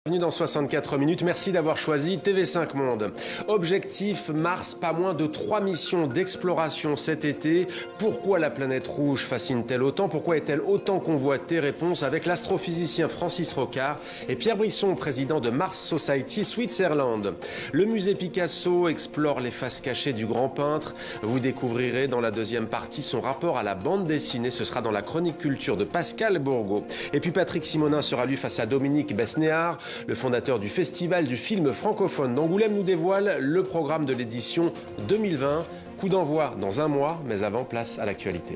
Bienvenue dans 64 minutes, merci d'avoir choisi TV5 Monde. Objectif Mars, pas moins de 3 missions d'exploration cet été. Pourquoi la planète rouge fascine-t-elle autant? Pourquoi est-elle autant convoitée? Réponse avec l'astrophysicien Francis Rocard et Pierre Brisson, président de Mars Society Switzerland. Le musée Picasso explore les faces cachées du grand peintre. Vous découvrirez dans la deuxième partie son rapport à la bande dessinée. Ce sera dans la chronique culture de Pascal Bourgault. Et puis Patrick Simonin sera lui face à Dominique Besnéard. Le fondateur du Festival du film francophone d'Angoulême nous dévoile le programme de l'édition 2020. Coup d'envoi dans un mois, mais avant, place à l'actualité.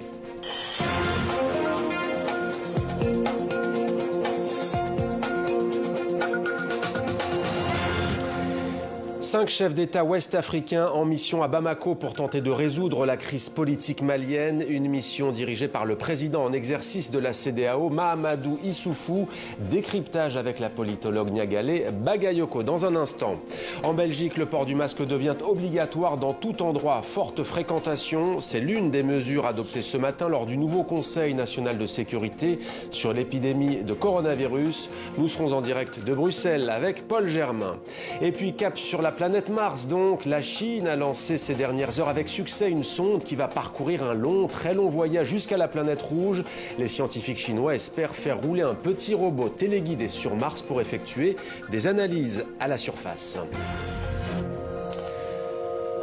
5 chefs d'État ouest-africains en mission à Bamako pour tenter de résoudre la crise politique malienne. Une mission dirigée par le président en exercice de la CEDEAO, Mahamadou Issoufou. Décryptage avec la politologue Niagalé Bagayoko dans un instant. En Belgique, le port du masque devient obligatoire dans tout endroit. Forte fréquentation, c'est l'une des mesures adoptées ce matin lors du nouveau Conseil national de sécurité sur l'épidémie de coronavirus. Nous serons en direct de Bruxelles avec Paul Germain. Et puis cap sur la planète Mars, donc, la Chine a lancé ces dernières heures avec succès une sonde qui va parcourir un long, très long voyage jusqu'à la planète rouge. Les scientifiques chinois espèrent faire rouler un petit robot téléguidé sur Mars pour effectuer des analyses à la surface.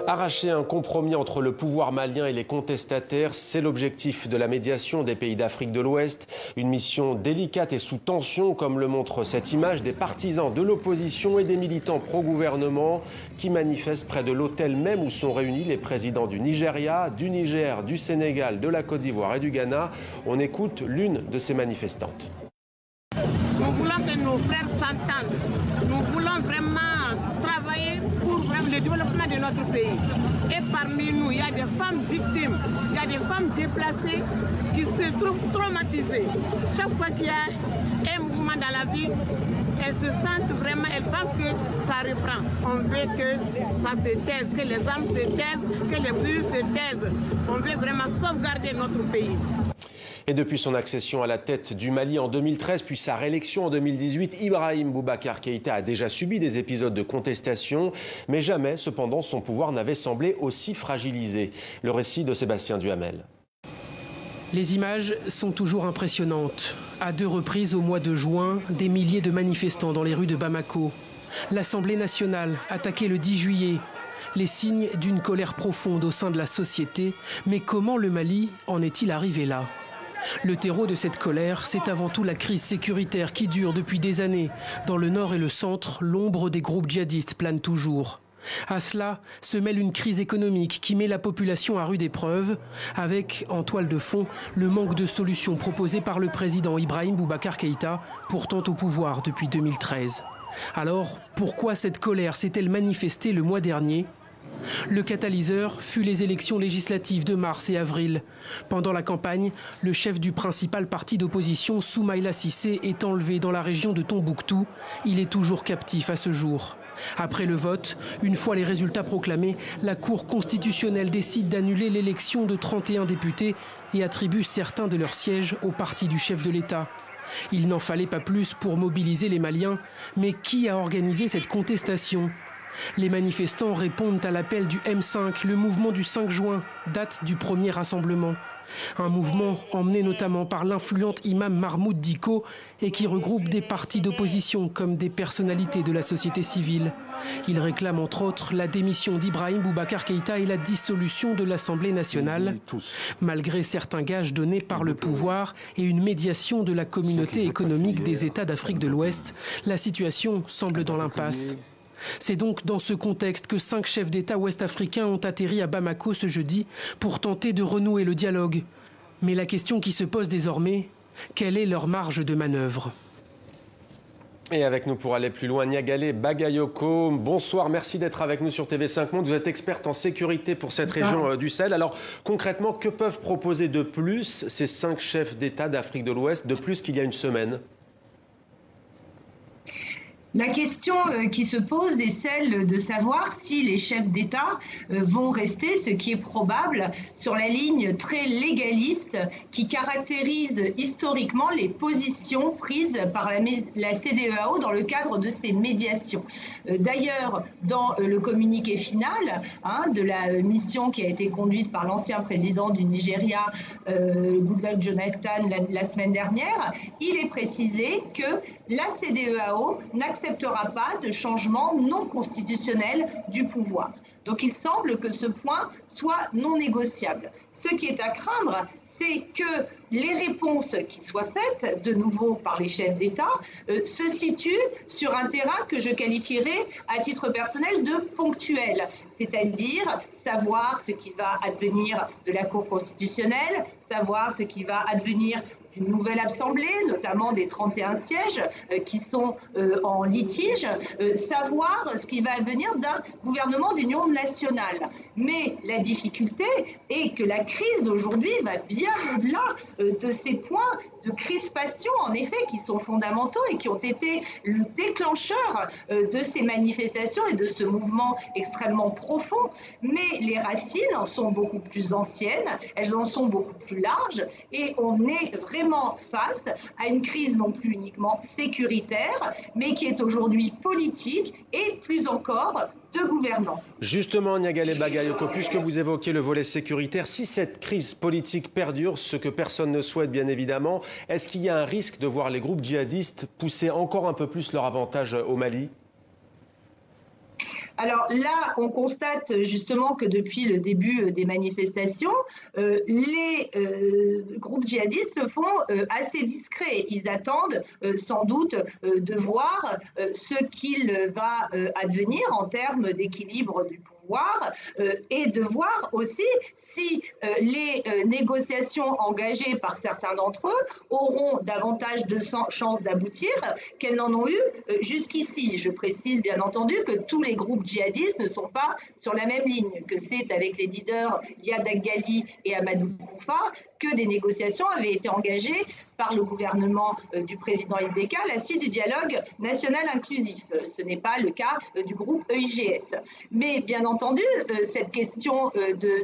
Arracher un compromis entre le pouvoir malien et les contestataires, c'est l'objectif de la médiation des pays d'Afrique de l'Ouest. Une mission délicate et sous tension, comme le montre cette image des partisans de l'opposition et des militants pro-gouvernement qui manifestent près de l'hôtel même où sont réunis les présidents du Nigeria, du Niger, du Sénégal, de la Côte d'Ivoire et du Ghana. On écoute l'une de ces manifestantes. Nous voulons que nos frères s'entendent. Nous voulons vraiment travailler pour le développement de notre pays. Et parmi nous, il y a des femmes victimes, il y a des femmes déplacées qui se trouvent traumatisées. Chaque fois qu'il y a un mouvement dans la vie, elles se sentent vraiment, elles pensent que ça reprend. On veut que ça se taise, que les âmes se taisent, que les bruits se taisent. On veut vraiment sauvegarder notre pays. Et depuis son accession à la tête du Mali en 2013, puis sa réélection en 2018, Ibrahim Boubacar Keïta a déjà subi des épisodes de contestation, mais jamais, cependant, son pouvoir n'avait semblé aussi fragilisé. Le récit de Sébastien Duhamel. Les images sont toujours impressionnantes. À 2 reprises au mois de juin, des milliers de manifestants dans les rues de Bamako. L'Assemblée nationale, attaquée le 10 juillet. Les signes d'une colère profonde au sein de la société. Mais comment le Mali en est-il arrivé là ? Le terreau de cette colère, c'est avant tout la crise sécuritaire qui dure depuis des années. Dans le nord et le centre, l'ombre des groupes djihadistes plane toujours. À cela se mêle une crise économique qui met la population à rude épreuve, avec, en toile de fond, le manque de solutions proposées par le président Ibrahim Boubacar Keïta, pourtant au pouvoir depuis 2013. Alors, pourquoi cette colère s'est-elle manifestée le mois dernier ? Le catalyseur fut les élections législatives de mars et avril. Pendant la campagne, le chef du principal parti d'opposition, Soumaïla Cissé, est enlevé dans la région de Tombouctou. Il est toujours captif à ce jour. Après le vote, une fois les résultats proclamés, la Cour constitutionnelle décide d'annuler l'élection de 31 députés et attribue certains de leurs sièges au parti du chef de l'État. Il n'en fallait pas plus pour mobiliser les Maliens. Mais qui a organisé cette contestation ? Les manifestants répondent à l'appel du M5, le mouvement du 5 juin, date du premier rassemblement. Un mouvement emmené notamment par l'influente imam Mahmoud Dicko et qui regroupe des partis d'opposition comme des personnalités de la société civile. Il réclame entre autres la démission d'Ibrahim Boubacar Keïta et la dissolution de l'Assemblée nationale. Malgré certains gages donnés par le pouvoir et une médiation de la communauté économique des États d'Afrique de l'Ouest, la situation semble dans l'impasse. C'est donc dans ce contexte que 5 chefs d'État ouest-africains ont atterri à Bamako ce jeudi pour tenter de renouer le dialogue. Mais la question qui se pose désormais, quelle est leur marge de manœuvre ? Et avec nous pour aller plus loin, Niagalé Bagayoko. Bonsoir, merci d'être avec nous sur TV5 Monde. Vous êtes experte en sécurité pour cette région du Sahel. Alors concrètement, que peuvent proposer de plus ces 5 chefs d'État d'Afrique de l'Ouest, de plus qu'il y a une semaine ? La question qui se pose est celle de savoir si les chefs d'État vont rester, ce qui est probable, sur la ligne très légaliste qui caractérise historiquement les positions prises par la CEDEAO dans le cadre de ces médiations. D'ailleurs, dans le communiqué final de la mission qui a été conduite par l'ancien président du Nigeria, Goodluck Jonathan, la semaine dernière, il est précisé que la CEDEAO n'acceptera pas de changement non constitutionnel du pouvoir. Donc il semble que ce point soit non négociable. Ce qui est à craindre, c'est que les réponses qui soient faites, de nouveau par les chefs d'État, se situent sur un terrain que je qualifierais à titre personnel de ponctuel, c'est-à-dire savoir ce qui va advenir de la Cour constitutionnelle, savoir ce qui va advenir d'une nouvelle assemblée, notamment des 31 sièges qui sont en litige, savoir ce qui va advenir d'un gouvernement d'union nationale. Mais la difficulté est que la crise d'aujourd'hui va bien au-delà de ces points de crispation, en effet, qui sont fondamentaux et qui ont été le déclencheur de ces manifestations et de ce mouvement extrêmement profond. Mais les racines en sont beaucoup plus anciennes, elles en sont beaucoup plus larges, et on est vraiment face à une crise non plus uniquement sécuritaire, mais qui est aujourd'hui politique et plus encore de gouvernance. Justement, Niagale Bagayoko, puisque vous évoquez le volet sécuritaire, si cette crise politique perdure, ce que personne ne souhaite bien évidemment, est-ce qu'il y a un risque de voir les groupes djihadistes pousser encore un peu plus leur avantage au Mali ? Alors là, on constate justement que depuis le début des manifestations, les groupes djihadistes se font assez discrets. Ils attendent sans doute de voir ce qu'il va advenir en termes d'équilibre du pouvoir et de voir aussi si les négociations engagées par certains d'entre eux auront davantage de chances d'aboutir qu'elles n'en ont eu jusqu'ici. Je précise bien entendu que tous les groupes djihadistes ne sont pas sur la même ligne, que c'est avec les leaders Iyad Ghali et Amadou Koufa que des négociations avaient été engagées par le gouvernement du président Ibeka à la suite du dialogue national inclusif. Ce n'est pas le cas du groupe EIGS. Mais bien entendu, cette question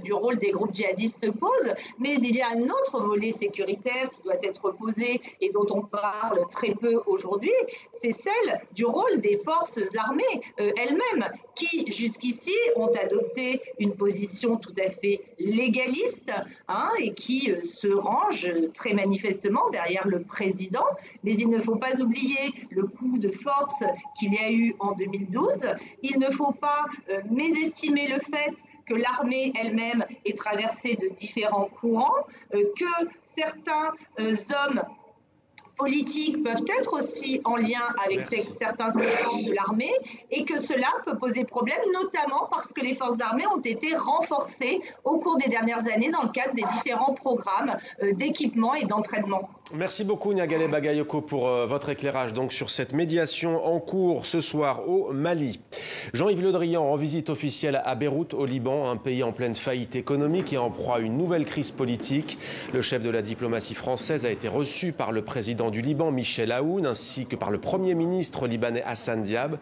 du rôle des groupes djihadistes se pose, mais il y a un autre volet sécuritaire qui doit être posé et dont on parle très peu aujourd'hui, c'est celle du rôle des forces armées elles-mêmes, qui jusqu'ici ont adopté une position tout à fait légaliste et qui se rangent très manifestement derrière le président. Mais il ne faut pas oublier le coup de force qu'il y a eu en 2012. Il ne faut pas mésestimer le fait que l'armée elle-même est traversée de différents courants, que certains hommes politiques peuvent être aussi en lien avec certains secteurs de l'armée et que cela peut poser problème, notamment parce que les forces armées ont été renforcées au cours des dernières années dans le cadre des différents programmes d'équipement et d'entraînement. Merci beaucoup Niagale Bagayoko pour votre éclairage donc sur cette médiation en cours ce soir au Mali. Jean-Yves Le Drian en visite officielle à Beyrouth au Liban, un pays en pleine faillite économique et en proie à une nouvelle crise politique. Le chef de la diplomatie française a été reçu par le président du Liban Michel Aoun ainsi que par le Premier ministre libanais Hassan Diab.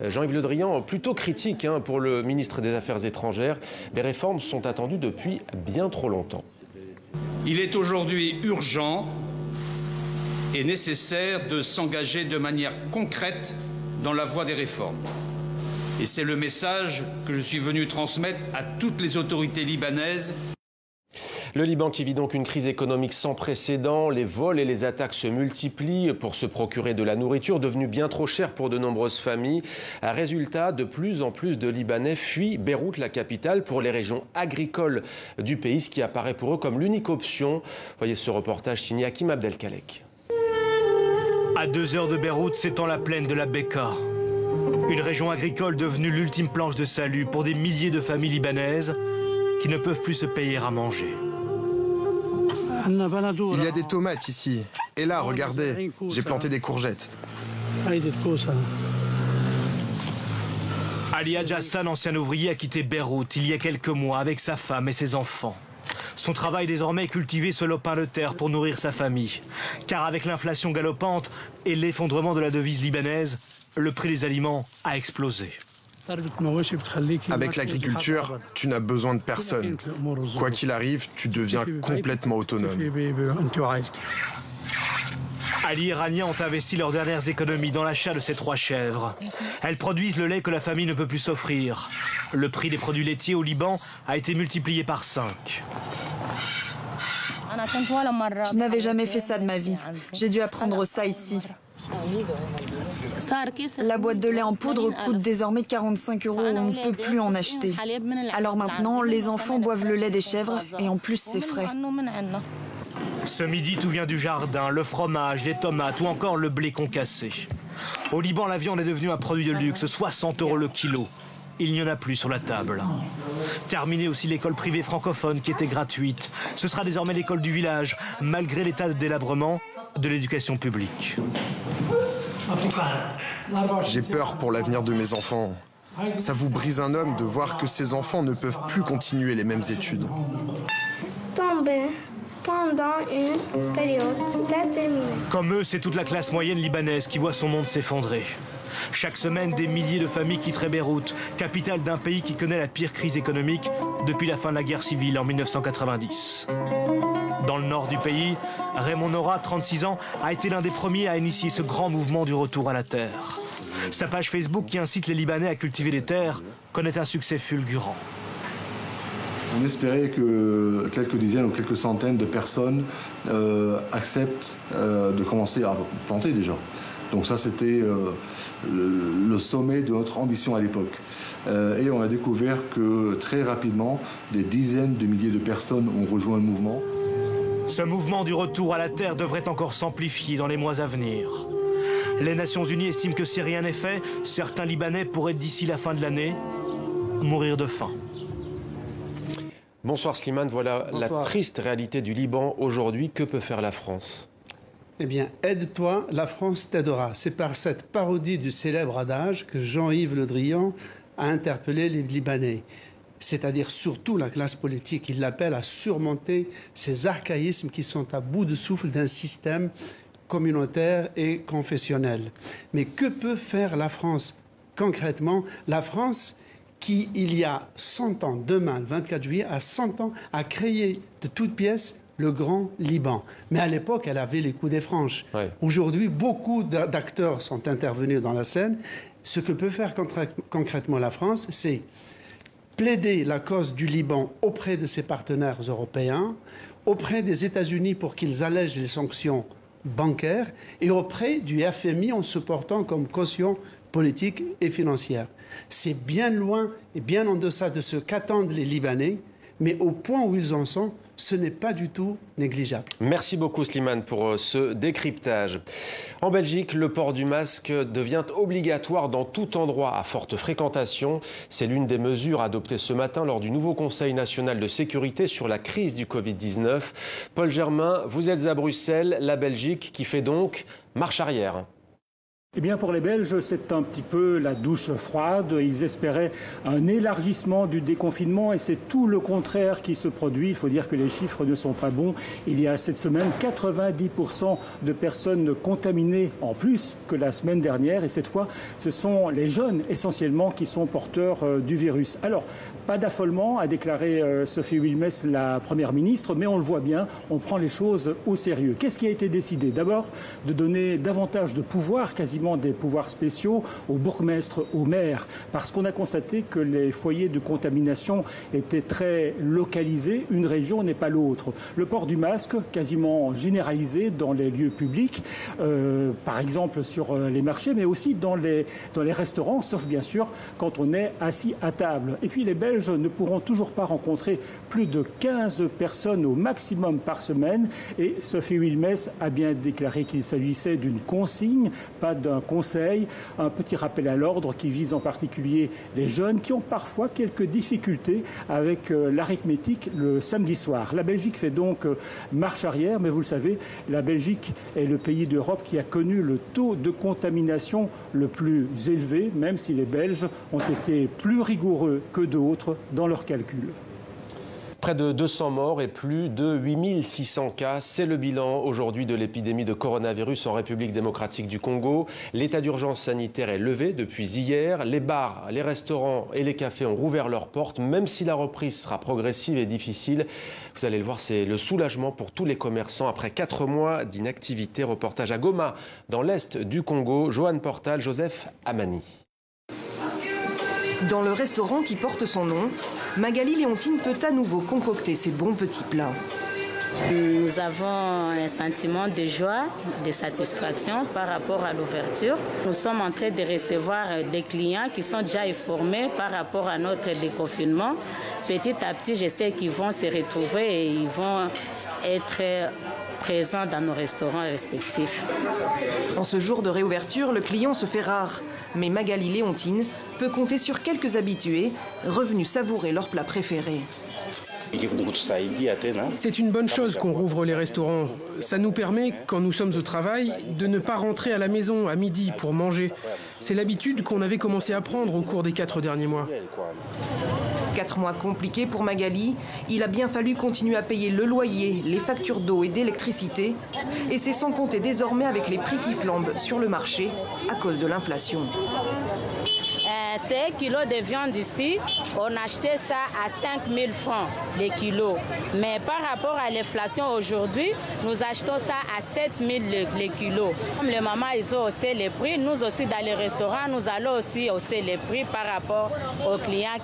Jean-Yves Le Drian plutôt critique pour le ministre des Affaires étrangères. Des réformes sont attendues depuis bien trop longtemps. Il est aujourd'hui urgent et nécessaire de s'engager de manière concrète dans la voie des réformes. Et c'est le message que je suis venu transmettre à toutes les autorités libanaises. Le Liban qui vit donc une crise économique sans précédent. Les vols et les attaques se multiplient pour se procurer de la nourriture devenue bien trop chère pour de nombreuses familles. Résultat, de plus en plus de Libanais fuient Beyrouth, la capitale, pour les régions agricoles du pays, ce qui apparaît pour eux comme l'unique option. Voyez ce reportage signé Hakim Abdelkalek. À 2 heures de Beyrouth, s'étend la plaine de la Bekaa. Une région agricole devenue l'ultime planche de salut pour des milliers de familles libanaises qui ne peuvent plus se payer à manger. Il y a des tomates ici. Et là, regardez, j'ai planté des courgettes. Ali Hadjassan, ancien ouvrier, a quitté Beyrouth il y a quelques mois avec sa femme et ses enfants. Son travail désormais est cultiver ce lopin de terre pour nourrir sa famille. Car avec l'inflation galopante et l'effondrement de la devise libanaise, le prix des aliments a explosé. Avec l'agriculture, tu n'as besoin de personne. Quoi qu'il arrive, tu deviens complètement autonome. Ali et Rania ont investi leurs dernières économies dans l'achat de ces 3 chèvres. Elles produisent le lait que la famille ne peut plus s'offrir. Le prix des produits laitiers au Liban a été multiplié par 5. Je n'avais jamais fait ça de ma vie. J'ai dû apprendre ça ici. La boîte de lait en poudre coûte désormais 45 €. On ne peut plus en acheter. Alors maintenant, les enfants boivent le lait des chèvres et en plus c'est frais. Ce midi, tout vient du jardin, le fromage, les tomates ou encore le blé concassé. Au Liban, la viande est devenue un produit de luxe, 60 € le kilo. Il n'y en a plus sur la table. Terminée aussi l'école privée francophone qui était gratuite. Ce sera désormais l'école du village, malgré l'état de délabrement de l'éducation publique. J'ai peur pour l'avenir de mes enfants. Ça vous brise un homme de voir que ses enfants ne peuvent plus continuer les mêmes études. Tomber pendant une période déterminée. Comme eux, c'est toute la classe moyenne libanaise qui voit son monde s'effondrer. Chaque semaine, des milliers de familles quitteraient Beyrouth, capitale d'un pays qui connaît la pire crise économique depuis la fin de la guerre civile en 1990. Dans le nord du pays, Raymond Nora, 36 ans, a été l'un des premiers à initier ce grand mouvement du retour à la terre. Sa page Facebook qui incite les Libanais à cultiver les terres connaît un succès fulgurant. On espérait que quelques dizaines ou quelques centaines de personnes acceptent de commencer à planter déjà. Donc ça, c'était le sommet de notre ambition à l'époque. Et on a découvert que très rapidement, des dizaines de milliers de personnes ont rejoint le mouvement. Ce mouvement du retour à la terre devrait encore s'amplifier dans les mois à venir. Les Nations Unies estiment que si rien n'est fait, certains Libanais pourraient d'ici la fin de l'année mourir de faim. Bonsoir Slimane, voilà la triste réalité du Liban aujourd'hui. Que peut faire la France ? Eh bien, aide-toi, la France t'aidera. C'est par cette parodie du célèbre adage que Jean-Yves Le Drian a interpellé les Libanais. C'est-à-dire surtout la classe politique. Il l'appelle à surmonter ces archaïsmes qui sont à bout de souffle d'un système communautaire et confessionnel. Mais que peut faire la France concrètement ? La France qui, il y a 100 ans, demain, le 24 juillet, à 100 ans, a créé de toutes pièces le Grand Liban. Mais à l'époque, elle avait les coups des franches. Ouais. Aujourd'hui, beaucoup d'acteurs sont intervenus dans la scène. Ce que peut faire concrètement la France, c'est plaider la cause du Liban auprès de ses partenaires européens, auprès des États-Unis pour qu'ils allègent les sanctions bancaires et auprès du FMI en se portant comme caution politique et financière. C'est bien loin et bien en deçà de ce qu'attendent les Libanais, mais au point où ils en sont, ce n'est pas du tout négligeable. Merci beaucoup Slimane pour ce décryptage. En Belgique, le port du masque devient obligatoire dans tout endroit à forte fréquentation. C'est l'une des mesures adoptées ce matin lors du nouveau Conseil national de sécurité sur la crise du Covid-19. Paul Germain, vous êtes à Bruxelles, la Belgique qui fait donc marche arrière. Eh bien, pour les Belges, c'est un petit peu la douche froide. Ils espéraient un élargissement du déconfinement et c'est tout le contraire qui se produit. Il faut dire que les chiffres ne sont pas bons. Il y a cette semaine 90% de personnes contaminées en plus que la semaine dernière. Et cette fois, ce sont les jeunes essentiellement qui sont porteurs du virus. Alors, pas d'affolement, a déclaré Sophie Wilmès, la Première ministre, mais on le voit bien, on prend les choses au sérieux. Qu'est-ce qui a été décidé ? D'abord, de donner davantage de pouvoir, quasiment des pouvoirs spéciaux, aux bourgmestres, aux maires, parce qu'on a constaté que les foyers de contamination étaient très localisés, une région n'est pas l'autre. Le port du masque, quasiment généralisé dans les lieux publics, par exemple sur les marchés, mais aussi dans les restaurants, sauf bien sûr quand on est assis à table. Et puis les Belges ne pourront toujours pas rencontrer plus de 15 personnes au maximum par semaine. Et Sophie Wilmès a bien déclaré qu'il s'agissait d'une consigne, pas d'un conseil. Un petit rappel à l'ordre qui vise en particulier les jeunes qui ont parfois quelques difficultés avec l'arithmétique le samedi soir. La Belgique fait donc marche arrière, mais vous le savez, la Belgique est le pays d'Europe qui a connu le taux de contamination le plus élevé, même si les Belges ont été plus rigoureux que d'autres dans leurs calculs. Près de 200 morts et plus de 8600 cas. C'est le bilan aujourd'hui de l'épidémie de coronavirus en République démocratique du Congo. L'état d'urgence sanitaire est levé depuis hier. Les bars, les restaurants et les cafés ont rouvert leurs portes, même si la reprise sera progressive et difficile. Vous allez le voir, c'est le soulagement pour tous les commerçants après 4 mois d'inactivité. Reportage à Goma, dans l'est du Congo. Joanne Portal, Joseph Amani. Dans le restaurant qui porte son nom, Magali Léontine peut à nouveau concocter ses bons petits plats. Nous avons un sentiment de joie, de satisfaction par rapport à l'ouverture. Nous sommes en train de recevoir des clients qui sont déjà informés par rapport à notre déconfinement. Petit à petit, je sais qu'ils vont se retrouver et ils vont être présents dans nos restaurants respectifs. En ce jour de réouverture, le client se fait rare. Mais Magali Léontine peut compter sur quelques habitués revenus savourer leur plat préféré. C'est une bonne chose qu'on rouvre les restaurants. Ça nous permet, quand nous sommes au travail, de ne pas rentrer à la maison à midi pour manger. C'est l'habitude qu'on avait commencé à prendre au cours des 4 derniers mois. 4 mois compliqués pour Magali. Il a bien fallu continuer à payer le loyer, les factures d'eau et d'électricité. Et c'est sans compter désormais avec les prix qui flambent sur le marché à cause de l'inflation. C'est 1 kilo de viande ici, on achetait ça à 5 000 francs les kilos. Mais par rapport à l'inflation aujourd'hui, nous achetons ça à 7 000 les kilos. Comme les mamans, ils ont haussé les prix, nous aussi dans les restaurants, nous allons aussi hausser les prix par rapport aux clients.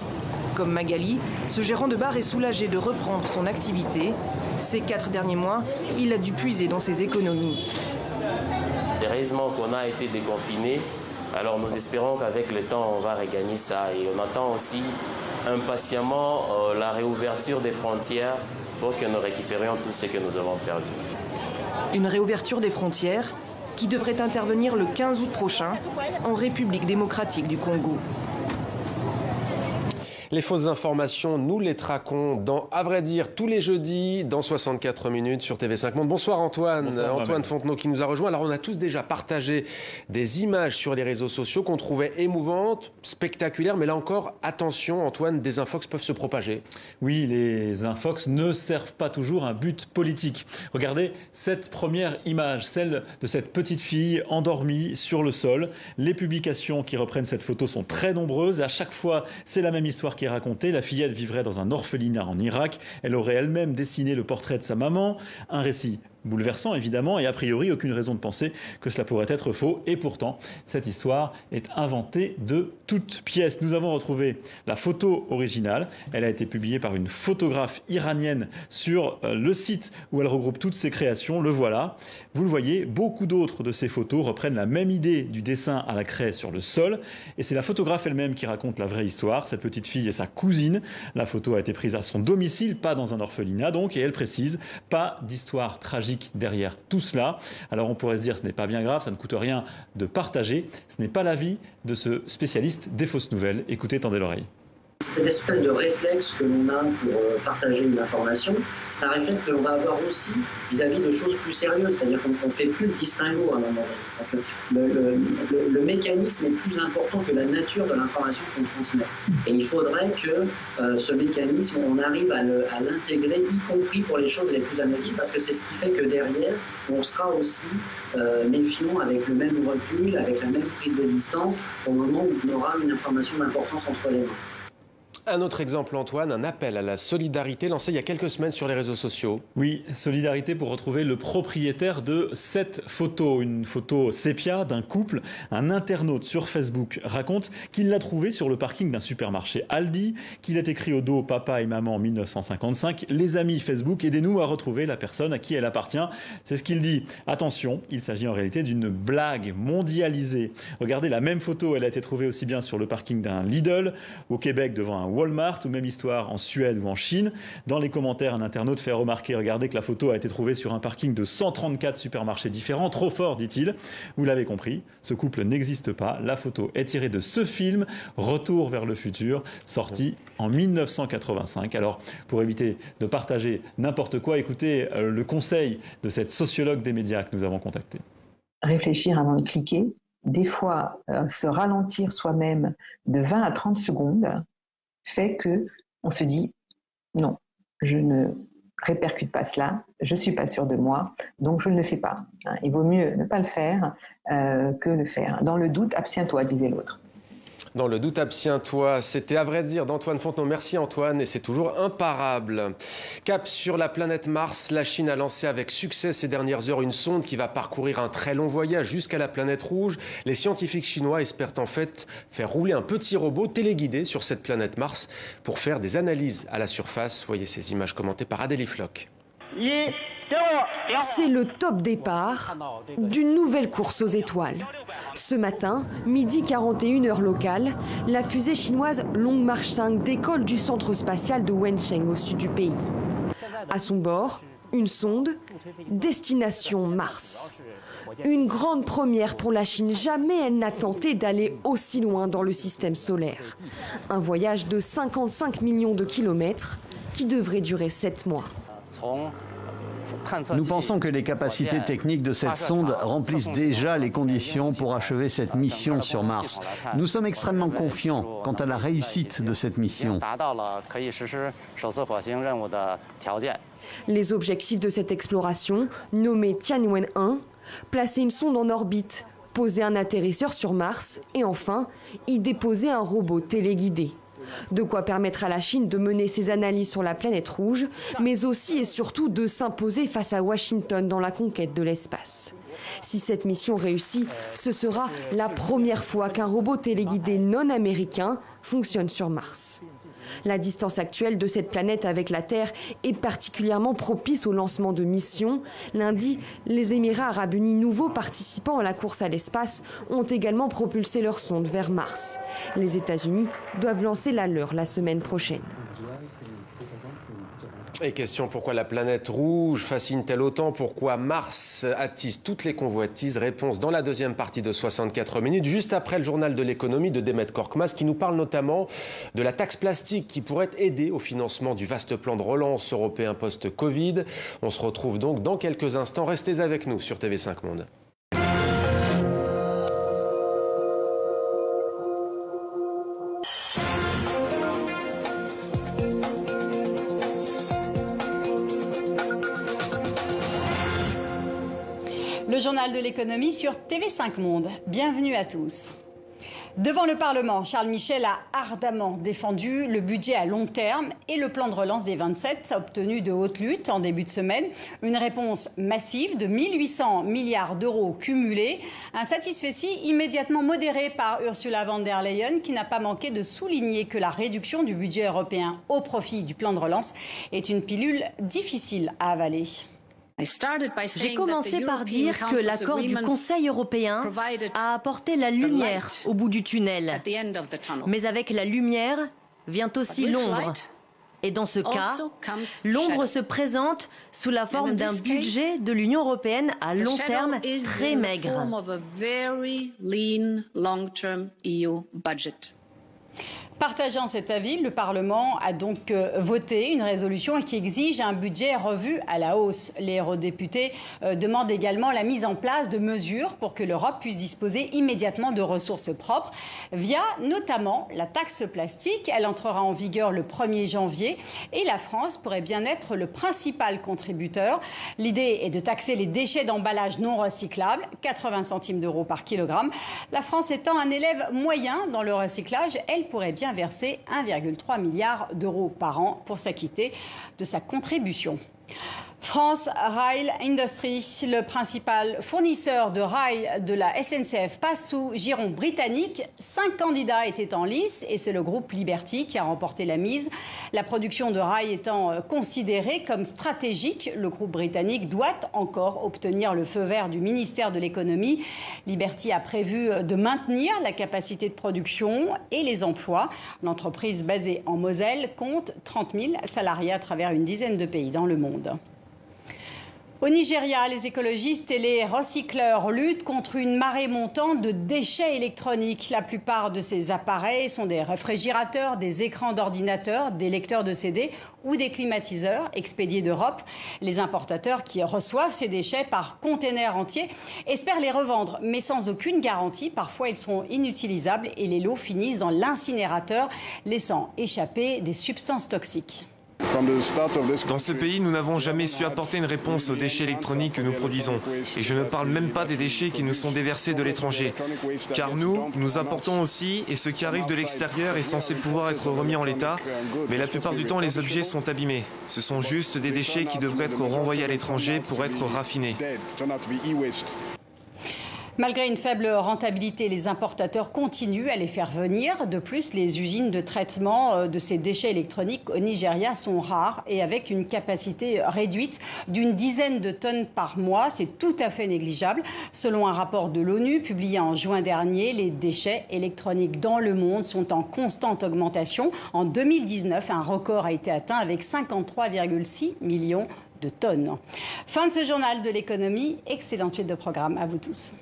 Comme Magali, ce gérant de bar est soulagé de reprendre son activité. Ces 4 derniers mois, il a dû puiser dans ses économies. Heureusement qu'on a été déconfiné. Alors nous espérons qu'avec le temps, on va regagner ça. Et on attend aussi impatiemment la réouverture des frontières pour que nous récupérions tout ce que nous avons perdu. Une réouverture des frontières qui devrait intervenir le 15 août prochain en République démocratique du Congo. Les fausses informations, nous les traquons dans, à vrai dire, tous les jeudis, dans 64 minutes sur TV5 Monde. Bonsoir Antoine. Bonsoir, Antoine Fontenot qui nous a rejoint. Alors on a tous déjà partagé des images sur les réseaux sociaux qu'on trouvait émouvantes, spectaculaires, mais là encore, attention Antoine, des infox peuvent se propager. Oui, les infox ne servent pas toujours un but politique. Regardez cette première image, celle de cette petite fille endormie sur le sol. Les publications qui reprennent cette photo sont très nombreuses et à chaque fois, c'est la même histoire qui est racontée. La fillette vivrait dans un orphelinat en Irak. Elle aurait elle-même dessiné le portrait de sa maman. Un récit bouleversant évidemment et a priori aucune raison de penser que cela pourrait être faux et pourtant cette histoire est inventée de toutes pièces. Nous avons retrouvé la photo originale, elle a été publiée par une photographe iranienne sur le site où elle regroupe toutes ses créations, le voilà. Vous le voyez, beaucoup d'autres de ces photos reprennent la même idée du dessin à la craie sur le sol et c'est la photographe elle-même qui raconte la vraie histoire. Cette petite fille est sa cousine, la photo a été prise à son domicile, pas dans un orphelinat donc, et elle précise, pas d'histoire tragique derrière tout cela. Alors on pourrait se dire ce n'est pas bien grave, ça ne coûte rien de partager. Ce n'est pas l'avis de ce spécialiste des fausses nouvelles. Écoutez, tendez l'oreille. Cette espèce de réflexe que l'on a pour partager une information, c'est un réflexe que l'on va avoir aussi vis-à-vis de choses plus sérieuses, c'est-à-dire qu'on ne fait plus le distinguo à un moment donné. Le mécanisme est plus important que la nature de l'information qu'on transmet. Et il faudrait que ce mécanisme, on arrive à l'intégrer, y compris pour les choses les plus anodines, parce que c'est ce qui fait que derrière, on sera aussi méfiant avec le même recul, avec la même prise de distance, au moment où on aura une information d'importance entre les mains. Un autre exemple, Antoine, un appel à la solidarité lancé il y a quelques semaines sur les réseaux sociaux. Oui, solidarité pour retrouver le propriétaire de cette photo. Une photo sépia d'un couple. Un internaute sur Facebook raconte qu'il l'a trouvée sur le parking d'un supermarché Aldi, qu'il a écrit au dos papa et maman en 1955. Les amis Facebook, aidez-nous à retrouver la personne à qui elle appartient. C'est ce qu'il dit. Attention, il s'agit en réalité d'une blague mondialisée. Regardez, la même photo, elle a été trouvée aussi bien sur le parking d'un Lidl, au Québec devant un Walmart, ou même histoire en Suède ou en Chine. Dans les commentaires, un internaute fait remarquer, regardez que la photo a été trouvée sur un parking de 134 supermarchés différents. Trop fort, dit-il. Vous l'avez compris, ce couple n'existe pas. La photo est tirée de ce film, Retour vers le futur, sorti en 1985. Alors, pour éviter de partager n'importe quoi, écoutez le conseil de cette sociologue des médias que nous avons contactée. Réfléchir avant de cliquer. Des fois, se ralentir soi-même de 20 à 30 secondes fait qu'on se dit non, je ne répercute pas cela, je ne suis pas sûre de moi, donc je ne le fais pas. Il vaut mieux ne pas le faire que le faire. Dans le doute, abstiens-toi, disait l'autre. Dans le doute, abstiens-toi. C'était à vrai dire d'Antoine Fontenot. Merci Antoine, et c'est toujours imparable. Cap sur la planète Mars, la Chine a lancé avec succès ces dernières heures une sonde qui va parcourir un très long voyage jusqu'à la planète rouge. Les scientifiques chinois espèrent en fait faire rouler un petit robot téléguidé sur cette planète Mars pour faire des analyses à la surface. Voyez ces images commentées par Adélie Floch. C'est le top départ d'une nouvelle course aux étoiles. Ce matin, midi 41 heure locale, la fusée chinoise Long March 5 décolle du centre spatial de Wencheng au sud du pays. À son bord, une sonde, destination Mars. Une grande première pour la Chine, jamais elle n'a tenté d'aller aussi loin dans le système solaire. Un voyage de 55 millions de kilomètres qui devrait durer 7 mois. Nous pensons que les capacités techniques de cette sonde remplissent déjà les conditions pour achever cette mission sur Mars. Nous sommes extrêmement confiants quant à la réussite de cette mission. Les objectifs de cette exploration, nommée Tianwen 1, placer une sonde en orbite, poser un atterrisseur sur Mars et enfin y déposer un robot téléguidé. De quoi permettre à la Chine de mener ses analyses sur la planète rouge, mais aussi et surtout de s'imposer face à Washington dans la conquête de l'espace. Si cette mission réussit, ce sera la première fois qu'un robot téléguidé non américain fonctionne sur Mars. La distance actuelle de cette planète avec la Terre est particulièrement propice au lancement de missions. Lundi, les Émirats arabes unis, nouveaux participants à la course à l'espace, ont également propulsé leur sonde vers Mars. Les États-Unis doivent lancer la leur la semaine prochaine. Et question, pourquoi la planète rouge fascine-t-elle autant? Pourquoi Mars attise toutes les convoitises? Réponse dans la deuxième partie de 64 minutes, juste après le journal de l'économie de Demet Korkmaz, qui nous parle notamment de la taxe plastique qui pourrait aider au financement du vaste plan de relance européen post-Covid. On se retrouve donc dans quelques instants. Restez avec nous sur TV5 Monde. Le journal de l'économie sur TV5 Monde. Bienvenue à tous. Devant le Parlement, Charles Michel a ardemment défendu le budget à long terme et le plan de relance des 27 a obtenu de haute lutte en début de semaine. Une réponse massive de 1800 milliards d'euros cumulés. Un satisfecit immédiatement modéré par Ursula von der Leyen qui n'a pas manqué de souligner que la réduction du budget européen au profit du plan de relance est une pilule difficile à avaler. J'ai commencé par dire que l'accord du Conseil européen a apporté la lumière au bout du tunnel. Mais avec la lumière vient aussi l'ombre. Et dans ce cas, l'ombre se présente sous la forme d'un budget de l'Union européenne à long terme très maigre. Partageant cet avis, le Parlement a donc voté une résolution qui exige un budget revu à la hausse. Les eurodéputés demandent également la mise en place de mesures pour que l'Europe puisse disposer immédiatement de ressources propres via notamment la taxe plastique. Elle entrera en vigueur le 1er janvier et la France pourrait bien être le principal contributeur. L'idée est de taxer les déchets d'emballage non recyclables, 80 centimes d'euros par kilogramme. La France étant un élève moyen dans le recyclage, elle pourrait bien verser 1,3 milliard d'euros par an pour s'acquitter de sa contribution. France Rail Industry, le principal fournisseur de rails de la SNCF, passe sous giron britannique. 5 candidats étaient en lice et c'est le groupe Liberty qui a remporté la mise. La production de rails étant considérée comme stratégique, le groupe britannique doit encore obtenir le feu vert du ministère de l'économie. Liberty a prévu de maintenir la capacité de production et les emplois. L'entreprise basée en Moselle compte 30 000 salariés à travers une dizaine de pays dans le monde. Au Nigeria, les écologistes et les recycleurs luttent contre une marée montante de déchets électroniques. La plupart de ces appareils sont des réfrigérateurs, des écrans d'ordinateur, des lecteurs de CD ou des climatiseurs expédiés d'Europe. Les importateurs qui reçoivent ces déchets par containers entiers espèrent les revendre, mais sans aucune garantie. Parfois, ils sont inutilisables et les lots finissent dans l'incinérateur, laissant échapper des substances toxiques. Dans ce pays, nous n'avons jamais su apporter une réponse aux déchets électroniques que nous produisons. Et je ne parle même pas des déchets qui nous sont déversés de l'étranger. Car nous apportons aussi, et ce qui arrive de l'extérieur est censé pouvoir être remis en l'état, mais la plupart du temps, les objets sont abîmés. Ce sont juste des déchets qui devraient être renvoyés à l'étranger pour être raffinés. Malgré une faible rentabilité, les importateurs continuent à les faire venir. De plus, les usines de traitement de ces déchets électroniques au Nigeria sont rares et avec une capacité réduite d'une dizaine de tonnes par mois. C'est tout à fait négligeable. Selon un rapport de l'ONU publié en juin dernier, les déchets électroniques dans le monde sont en constante augmentation. En 2019, un record a été atteint avec 53,6 millions de tonnes. Fin de ce journal de l'économie. Excellente suite de programme à vous tous.